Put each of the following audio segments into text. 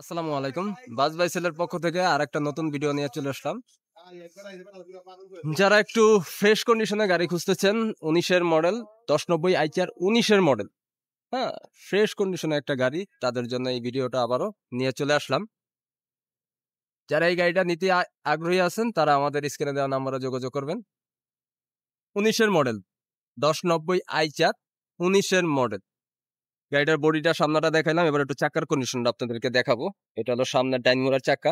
আসসালামু আলাইকুম। বাজ ভাই সেলের পক্ষ থেকে আরেকটা নতুন ভিডিও নিয়ে চলে আসলাম। যারা একটু ফ্রেশ কন্ডিশনে গাড়ি খুঁজতেছেন, 19 এর মডেল, 1090 আইচার 19 এর মডেল। হ্যাঁ, ফ্রেশ কন্ডিশনে একটা গাড়ি, তাদের জন্য এই ভিডিওটা আবারও নিয়ে চলে আসলাম। যারা এই গাড়িটা নিতে আগ্রহী আছেন, তারা আমাদের স্ক্রিনে দেওয়া নাম্বারে যোগাযোগ করবেন। 19-এর মডেল, 1090 আইচার 19-এর মডেল। গাড়িটার বডিটা সামনেটা দেখাইলাম, এবার একটু চাকার কন্ডিশনটা আপনাদেরকে দেখাবো। এটা হলো সামনের ডাইনমোড়ার চাকা,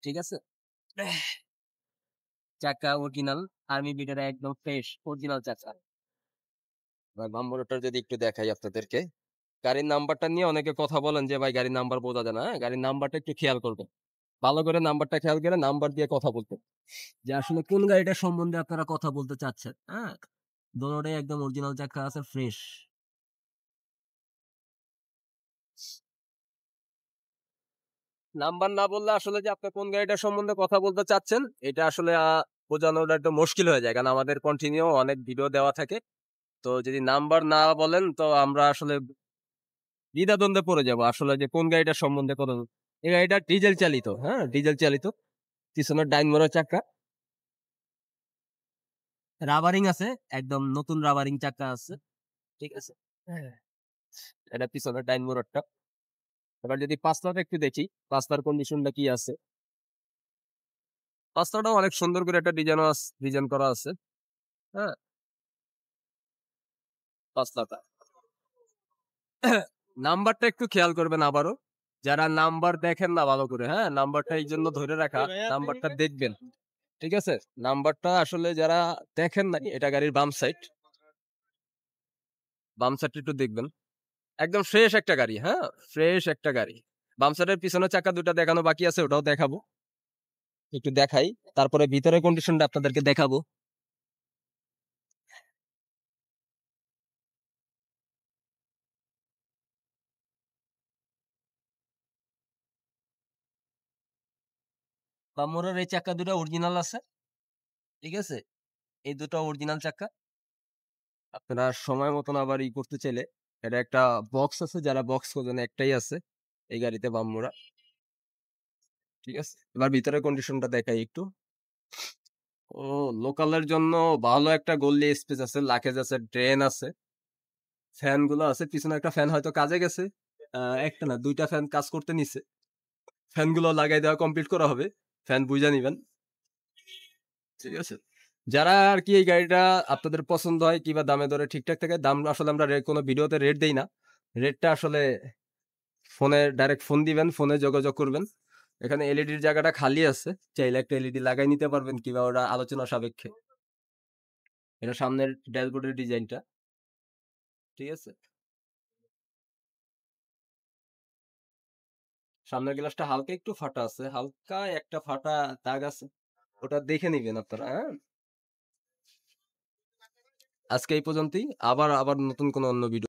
ঠিক আছে। চাকা অরিজিনাল আর্মি বিটের একদম ফ্রেশ অরিজিনাল চাকা। নাম্বারটা যদি একটু দেখাই আপনাদেরকে, গাড়ির নাম্বারটা নিয়ে অনেকে কথা বলেন যে ভাই গাড়ির নাম্বার বোঝা যায় না। গাড়ির নাম্বারটা একটু খেয়াল করবেন, ভালো করে নাম্বারটা খেয়াল করে নাম্বার দিয়ে কথা বলতে, যে আসলে কোন গাড়িটা সম্বন্ধে আপনারা কথা বলতে চাচ্ছেন। হ্যাঁ, দোনোটাই একদম অরিজিনাল চাকা আছে, ফ্রেশ। নাম্বার না বললে আসলে যে আপনি কোন গাড়িটা সম্বন্ধে কথা বলতে চাচ্ছেন, এটা আসলে বোঝানোটা একটু মুশকিল হয়ে যায়, কারণ আমাদের কন্টিনিউ অনেক ভিডিও দেওয়া থাকে। তো যদি নাম্বার না বলেন তো আমরা আসলে দ্বিধাদ্বন্দ্বে পড়ে যাবো আসলে যে কোন গাড়িটার সম্বন্ধে কথা এই গাড়িটা ডিজেল চালিত, হ্যাঁ ডিজেল চালিত। পিছনের ডাইন মোড়া চাকা, রাবারিং আছে, একদম নতুন রাবারিং চাকা আছে, ঠিক আছে। হ্যাঁ, এটা পিছনের ডাইন মোড়রটা। এবার যদি পাঁচলাটা একটু দেখি, পাঁচলার কন্ডিশনটা কি আছে। পাঁচলাটাও অনেক সুন্দর করে একটা ডিজাইন করা আছে। হ্যাঁ, পাঁচলাটা নাম্বারটা একটু খেয়াল করবেন আবারও, যারা নাম্বার দেখেন না ভালো করে, হ্যাঁ নাম্বারটা এই জন্য ধরে রাখা, নাম্বারটা দেখবেন, ঠিক আছে। নাম্বারটা আসলে যারা দেখেন না, এটা গাড়ির বাম সাইড একটু দেখবেন, একদম ফ্রেশ একটা গাড়ি, হ্যাঁ ফ্রেশ একটা গাড়ি। বাম সাইডের পিছনের চাকা দুটা দেখানো বাকি আছে, ওটাও দেখাবো, একটু দেখাই, তারপরে ভিতরের কন্ডিশনটা আপনাদেরকে দেখাবো। বাম্মরের এই চাকা দুটো অরিজিনাল আছে, ঠিক আছে। এই দুটো অরিজিনাল চাকা। আপনারা সময় মতন আবার করতে চাইলে, এটা একটা বক্স আছে, যারা বক্স খোঁজেন একটাই আছে এই গাড়িতে বাম্মরা, ঠিক আছে। এবার ভিতরের কন্ডিশনটা দেখাই একটু। ও, লোকালের জন্য ভালো একটা গল্লি স্পেস আছে, লাকেজ আছে, ড্রেন আছে, ফ্যান গুলো আছে। পিছনে একটা ফ্যান হয়তো কাজে গেছে, একটা না দুইটা ফ্যান কাজ করতে নিছে, ফ্যান গুলো লাগাই দেওয়া কমপ্লিট করা হবে, ফ্যান বুঝা নিবেন, ঠিক আছে। যারা আর কি এই গাড়িটা আপনাদের পছন্দ হয় কিংবা দামে দরে ঠিকঠাক থাকে, দাম আসলে আমরা কোনো ভিডিওতে রেট দেই না, রেটটা আসলে ফোনে ডাইরেক্ট ফোন দিবেন, ফোনে যোগাযোগ করবেন। এখানে এলইডির জায়গাটা খালি আছে, চাইলে একটা এলইডি লাগাই নিতে পারবেন কিংবা ওটা আলোচনা সাপেক্ষে। এটা সামনের ড্যাশবোর্ডের ডিজাইনটা, ঠিক আছে। সামনের গ্লাসটা হালকা একটু ফাটা আছে, হালকা একটা ফাটা দাগ আছে, ওটা দেখে নিবেন আপনারা, হ্যাঁ। আজকে এই পর্যন্তই, আবার আবার নতুন কোনো অন্য ভিডিও